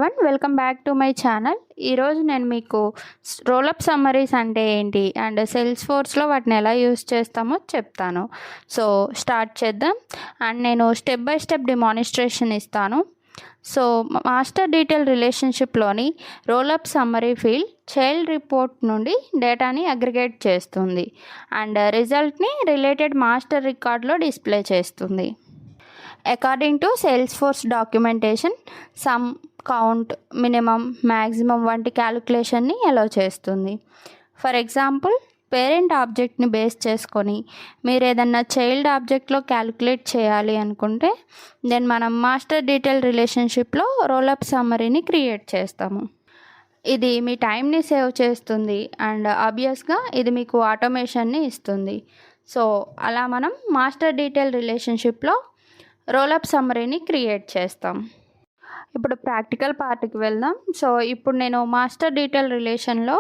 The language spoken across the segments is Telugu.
Everyone, welcome back to my channel. ఈరోజు నేను మీకు రోలప్ సమ్మరీస్ అంటే ఏంటి అండ్ సేల్స్ ఫోర్స్లో వాటిని ఎలా యూస్ చేస్తామో చెప్తాను. సో స్టార్ట్ చేద్దాం. అండ్ నేను స్టెప్ బై స్టెప్ డెమాన్స్ట్రేషన్ ఇస్తాను. సో మాస్టర్ డీటెయిల్ రిలేషన్షిప్లోని rollup summary field child report నుండి డేటాని అగ్రిగేట్ చేస్తుంది అండ్ రిజల్ట్ని రిలేటెడ్ మాస్టర్ రికార్డ్లో డిస్ప్లే చేస్తుంది. According to Salesforce documentation sum, count, minimum, maximum వంటి క్యాలిక్యులేషన్ని అలౌ చేస్తుంది. ఫర్ ఎగ్జాంపుల్, పేరెంట్ ఆబ్జెక్ట్ని బేస్ చేసుకొని మీరు ఏదన్నా చైల్డ్ ఆబ్జెక్ట్లో క్యాలిక్యులేట్ చేయాలి అనుకుంటే దెన్ మనం మాస్టర్ డీటెయిల్ రిలేషన్షిప్లో రోలప్ సమ్మరీని క్రియేట్ చేస్తాము. ఇది మీ టైంని సేవ్ చేస్తుంది అండ్ ఆబ్వియస్గా ఇది మీకు ఆటోమేషన్ని ఇస్తుంది. సో అలా మనం మాస్టర్ డీటెయిల్ రిలేషన్షిప్లో రోలప్ సమ్మరీని క్రియేట్ చేస్తాం. ఇప్పుడు ప్రాక్టికల్ పార్ట్కి వెళ్దాం. సో ఇప్పుడు నేను మాస్టర్ డీటెయిల్ రిలేషన్లో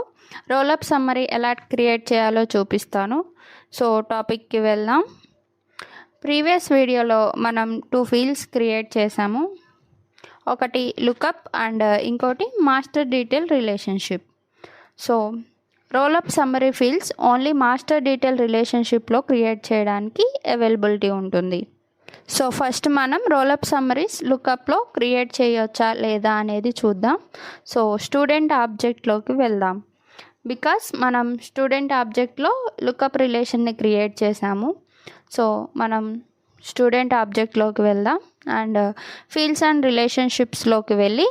రోలప్ సమ్మరీ ఎలా క్రియేట్ చేయాలో చూపిస్తాను. సో టాపిక్కి వెళ్దాం. ప్రీవియస్ వీడియోలో మనం 2 ఫీల్డ్స్ క్రియేట్ చేసాము. ఒకటి లుకప్ అండ్ ఇంకోటి master detail relationship. So roll-up summary fields only master detail రిలేషన్షిప్లో క్రియేట్ చేయడానికి అవైలబిలిటీ ఉంటుంది. సో ఫస్ట్ మనం రోలప్ సమ్మరీస్ లుకప్లో క్రియేట్ చేయవచ్చా లేదా అనేది చూద్దాం. సో స్టూడెంట్ ఆబ్జెక్ట్లోకి వెళ్దాం. బికాస్ మనం స్టూడెంట్ ఆబ్జెక్ట్లో లుకప్ రిలేషన్ని క్రియేట్ చేసాము. సో మనం స్టూడెంట్ ఆబ్జెక్ట్లోకి వెళ్దాం అండ్ ఫీల్డ్స్ అండ్ రిలేషన్షిప్స్లోకి వెళ్ళి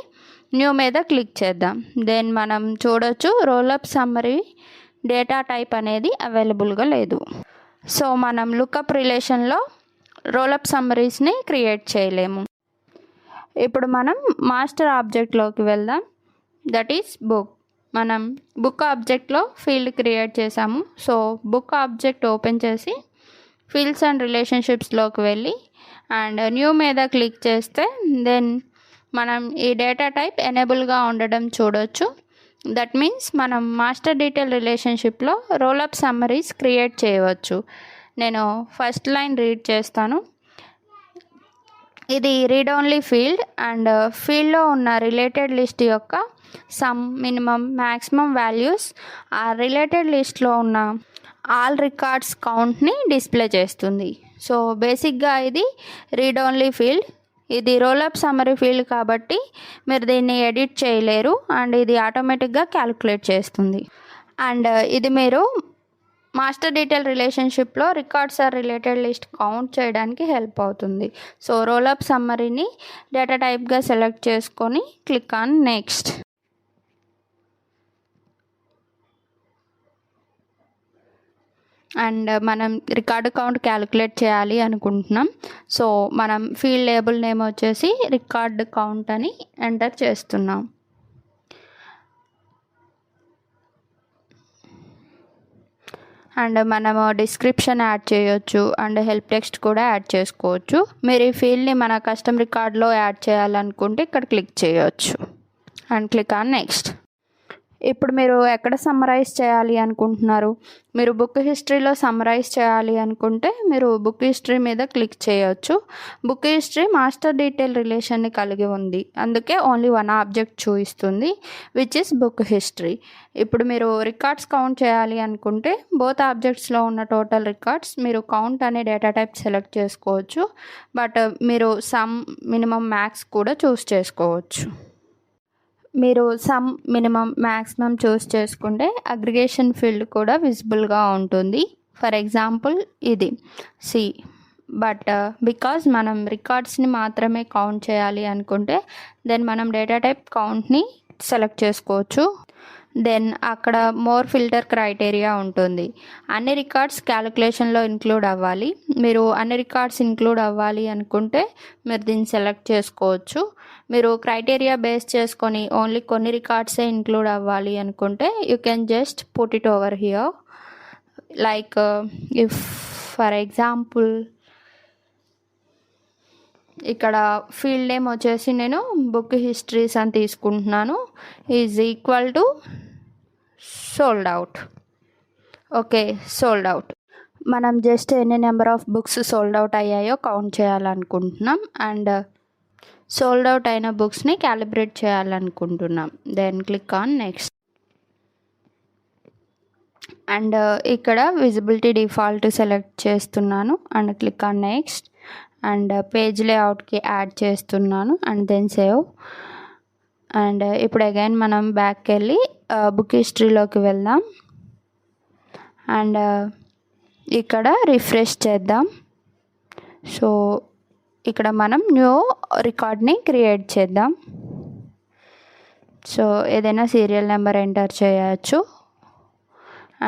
న్యూ మీద క్లిక్ చేద్దాం. దెన్ మనం చూడొచ్చు రోలప్ సమ్మరీ డేటా టైప్ అనేది అవైలబుల్గా లేదు. సో మనం లుకప్ రిలేషన్లో రోలప్ సమ్మరీస్ని క్రియేట్ చేయలేము. ఇప్పుడు మనం మాస్టర్ ఆబ్జెక్ట్లోకి వెళ్దాం. That is book. మనం బుక్ ఆబ్జెక్ట్లో ఫీల్డ్ క్రియేట్ చేసాము. సో బుక్ ఆబ్జెక్ట్ ఓపెన్ చేసి ఫీల్డ్స్ అండ్ రిలేషన్షిప్స్లోకి వెళ్ళి అండ్ న్యూ మీద క్లిక్ చేస్తే దెన్ మనం ఈ డేటా టైప్ ఎనేబుల్గా ఉండడం చూడొచ్చు. దట్ మీన్స్ మనం మాస్టర్ డీటెయిల్ రిలేషన్షిప్లో రోలప్ సమ్మరీస్ క్రియేట్ చేయవచ్చు. నేను ఫస్ట్ లైన్ రీడ్ చేస్తాను. ఇది రీడ్ ఓన్లీ ఫీల్డ్ అండ్ ఫీల్డ్లో ఉన్న రిలేటెడ్ లిస్ట్ యొక్క సమ్, మినిమం, మ్యాక్సిమం వాల్యూస్ ఆ రిలేటెడ్ లిస్ట్లో ఉన్న ఆల్ రికార్డ్స్ కౌంట్ని డిస్ప్లే చేస్తుంది. సో బేసిక్గా ఇది రీడ్ ఓన్లీ ఫీల్డ్. ఇది రోలప్ సమ్మరీ ఫీల్డ్ కాబట్టి మీరు దీన్ని ఎడిట్ చేయలేరు అండ్ ఇది ఆటోమేటిక్గా క్యాలిక్యులేట్ చేస్తుంది. అండ్ ఇది మీరు మాస్టర్ డీటెయిల్ రిలేషన్షిప్లో records are related list count చేయడానికి హెల్ప్ అవుతుంది. సో రోలప్ సమ్మరీని డేటా టైప్గా సెలెక్ట్ చేసుకొని క్లిక్ ఆన్ నెక్స్ట్. అండ్ మనం రికార్డు కౌంట్ క్యాలిక్యులేట్ చేయాలి అనుకుంటున్నాం. సో మనం ఫీల్డ్ లేబుల్ నేమ్ వచ్చేసి రికార్డ్ కౌంట్ అని ఎంటర్ చేస్తున్నాం. అండ్ మనము డిస్క్రిప్షన్ యాడ్ చేయొచ్చు అండ్ హెల్ప్ టెక్స్ట్ కూడా యాడ్ చేసుకోవచ్చు. మీరు ఈ ఫీల్డ్ని మన కస్టమ్ రికార్డ్లో యాడ్ చేయాలనుకుంటే ఇక్కడ క్లిక్ చేయొచ్చు అండ్ క్లిక్ ఆన్ నెక్స్ట్. ఇప్పుడు మీరు ఎక్కడ సమ్మరైజ్ చేయాలి అనుకుంటున్నారు? మీరు బుక్ హిస్టరీలో సమ్మరైజ్ చేయాలి అనుకుంటే మీరు బుక్ హిస్టరీ మీద క్లిక్ చేయొచ్చు. బుక్ హిస్టరీ మాస్టర్ డీటెయిల్ రిలేషన్ని కలిగి ఉంది, అందుకే ఓన్లీ 1 ఆబ్జెక్ట్ చూపిస్తుంది విచ్ ఇస్ బుక్ హిస్టరీ. ఇప్పుడు మీరు రికార్డ్స్ కౌంట్ చేయాలి అనుకుంటే బోత్ ఆబ్జెక్ట్స్లో ఉన్న టోటల్ రికార్డ్స్ మీరు కౌంట్ అనే డేటా టైప్ సెలెక్ట్ చేసుకోవచ్చు. బట్ మీరు సమ్, మినిమం, మ్యాక్స్ కూడా చూస్ చేసుకోవచ్చు. మీరు సమ్, మినిమం, మ్యాక్సిమం చూస్ చేసుకుంటే అగ్రిగేషన్ ఫీల్డ్ కూడా విజిబుల్గా ఉంటుంది. ఫర్ ఎగ్జాంపుల్ ఇది సి. బట్ బికాజ్ మనం రికార్డ్స్ని మాత్రమే కౌంట్ చేయాలి అనుకుంటే దెన్ మనం డేటా టైప్ కౌంట్ని సెలెక్ట్ చేసుకోవచ్చు. దెన్ అక్కడ మోర్ ఫిల్టర్ క్రైటీరియా ఉంటుంది. అన్ని రికార్డ్స్ క్యాలిక్యులేషన్లో ఇంక్లూడ్ అవ్వాలి. మీరు అన్ని రికార్డ్స్ ఇంక్లూడ్ అవ్వాలి అనుకుంటే మీరు దీన్ని సెలెక్ట్ చేసుకోవచ్చు. మీరు క్రైటీరియా బేస్ చేసుకొని ఓన్లీ కొన్ని రికార్డ్సే ఇంక్లూడ్ అవ్వాలి అనుకుంటే you can just put it over here. Like if for example ఇక్కడ ఫీల్డ్ నేమ్ వచ్చేసి నేను బుక్ హిస్టరీస్ అని తీసుకుంటున్నాను. Is equal to sold out. Okay, sold out. మనం జస్ట్ ఎన్ని number of books sold out అయ్యాయో కౌంట్ చేయాలనుకుంటున్నాం. అండ్ సోల్డ్ అవుట్ అయిన బుక్స్ని క్యాలిబ్రేట్ చేయాలనుకుంటున్నాం. Then click on next. And ఇక్కడ విజిబిలిటీ డిఫాల్ట్ సెలెక్ట్ చేస్తున్నాను and click on next. And page లేఅవుట్కి యాడ్ చేస్తున్నాను అండ్ దెన్ సేవ్. అండ్ ఇప్పుడు అగైన్ మనం బ్యాక్కి వెళ్ళి బుక్ హిస్టరీలోకి వెళ్దాం. అండ్ ఇక్కడ రిఫ్రెష్ చేద్దాం. సో ఇక్కడ మనం న్యూ రికార్డ్ని క్రియేట్ చేద్దాం. సో ఏదైనా సీరియల్ నెంబర్ ఎంటర్ చేయొచ్చు.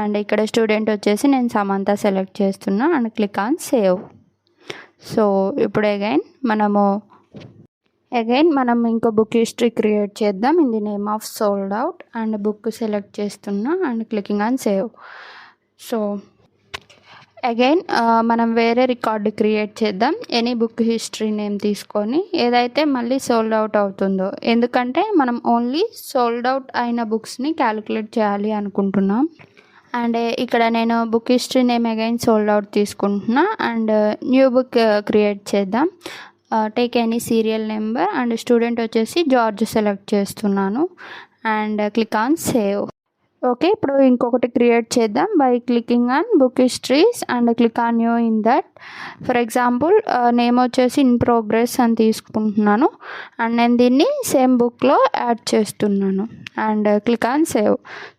అండ్ ఇక్కడ స్టూడెంట్ వచ్చేసి నేను సమంత సెలెక్ట్ చేస్తున్నా and click on save. So ఇప్పుడు అగైన్ మనం ఇంకో బుక్ హిస్టరీ క్రియేట్ చేద్దాం in the name of sold out. And book select చేస్తున్నా and clicking on save. So again మనం వేరే రికార్డు క్రియేట్ చేద్దాం. ఎనీ బుక్ హిస్టరీ నేమ్ తీసుకొని ఏదైతే మళ్ళీ సోల్డ్ అవుట్ అవుతుందో, ఎందుకంటే మనం ఓన్లీ సోల్డ్ అవుట్ అయిన బుక్స్ని క్యాలిక్యులేట్ చేయాలి అనుకుంటున్నాం. అండ్ ఇక్కడ నేను book history name again sold out తీసుకుంటున్నా. అండ్ న్యూ బుక్ క్రియేట్ చేద్దాం. Take any serial number and student వచ్చేసి జార్జ్ సెలెక్ట్ చేస్తున్నాను and click on save. Okay, ఇప్పుడు ఇంకొకటి క్రియేట్ చేద్దాం by clicking on book histories and click on new in that. For example name వచ్చేసి ఇన్ ప్రోగ్రెస్ అని తీసుకుంటున్నాను అండ్ నేను దీన్ని సేమ్ బుక్లో యాడ్ చేస్తున్నాను and click on save.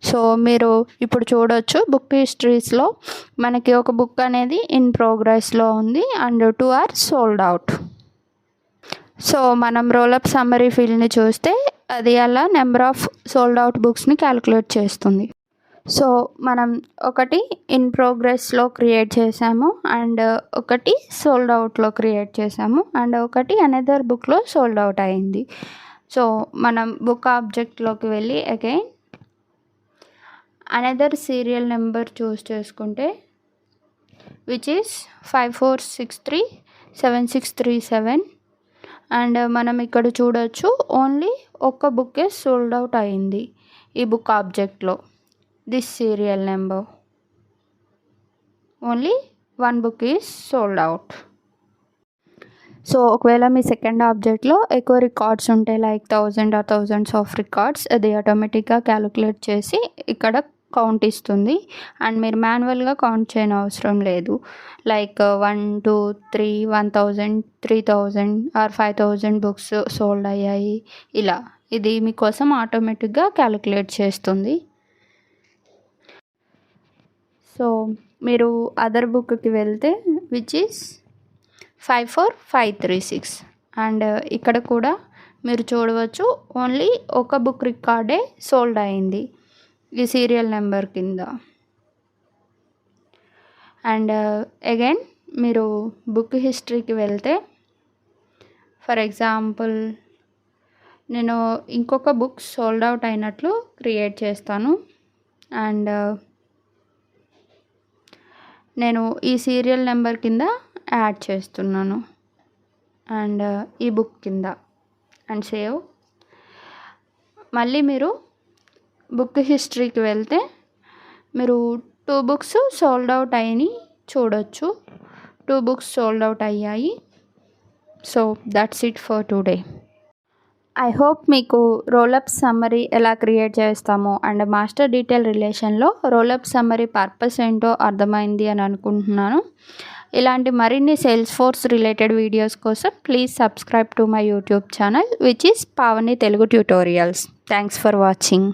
So మీరు ఇప్పుడు చూడొచ్చు బుక్ హిస్టరీస్లో మనకి ఒక బుక్ అనేది ఇన్ ప్రోగ్రెస్లో ఉంది and 2 are sold out. So మనం రోలప్ సమ్మరీ ఫీల్డ్ని చూస్తే అది అలా నెంబర్ ఆఫ్ సోల్డ్ అవుట్ బుక్స్ని క్యాలిక్యులేట్ చేస్తుంది. సో మనం ఒకటి ఇన్ ప్రోగ్రెస్లో క్రియేట్ చేసాము అండ్ ఒకటి సోల్డ్ అవుట్లో క్రియేట్ చేసాము అండ్ ఒకటి అనదర్ బుక్లో సోల్డ్ అవుట్ అయింది. సో మనం బుక్ ఆబ్జెక్ట్లోకి వెళ్ళి again another serial number choose చేసుకుంటే విచ్ ఈస్ 54637637 అండ్ మనం ఇక్కడ చూడొచ్చు ఓన్లీ ఒక్క బుక్కే సోల్డ్ అవుట్ అయింది ఈ బుక్ ఆబ్జెక్ట్లో. This serial number only 1 book is sold out. So ఒకవేళ మీ సెకండ్ ఆబ్జెక్ట్లో ఎక్కువ రికార్డ్స్ ఉంటాయి, like 1000 or thousands of records, అది ఆటోమేటిక్గా క్యాలిక్యులేట్ చేసి ఇక్కడ కౌంట్ ఇస్తుంది అండ్ మీరు మాన్యువల్గా కౌంట్ చేయని అవసరం లేదు. లైక్ 1 2 3 1000 3000 ఆర్ 5000 బుక్స్ సోల్డ్ అయ్యాయి, ఇలా ఇది మీకోసం ఆటోమేటిక్గా క్యాలిక్యులేట్ చేస్తుంది. సో మీరు అదర్ బుక్కి వెళ్తే విచ్ ఈస్ 54536 అండ్ ఇక్కడ కూడా మీరు చూడవచ్చు ఓన్లీ ఒక బుక్ రికార్డే సోల్డ్ అయింది ఈ సీరియల్ నెంబర్ కింద. అండ్ అగైన్ మీరు బుక్ హిస్టరీకి వెళ్తే ఫర్ ఎగ్జాంపుల్ నేను ఇంకొక బుక్ సోల్డ్ అవుట్ అయినట్లు క్రియేట్ చేస్తాను అండ్ నేను ఈ సీరియల్ నెంబర్ కింద యాడ్ చేస్తున్నాను అండ్ ఈ బుక్ కింద అండ్ సేవ్. మళ్ళీ మీరు బుక్ హిస్టరీకి వెళ్తే మీరు 2 బుక్స్ సోల్డ్ అవుట్ అయ్యి చూడొచ్చు. 2 బుక్స్ సోల్డ్ అవుట్ అయ్యాయి. So that's it for today. I hope మీకు రోలప్ సమ్మరీ ఎలా క్రియేట్ చేస్తామో అండ్ మాస్టర్ డీటెయిల్ రిలేషన్లో రోలప్ సమ్మరీ పర్పస్ ఏంటో అర్థమైంది అని అనుకుంటున్నాను. ఇలాంటి మరిన్ని సేల్స్ ఫోర్స్ రిలేటెడ్ వీడియోస్ కోసం please subscribe to my YouTube channel which is Pavani Telugu tutorials. Thanks for watching.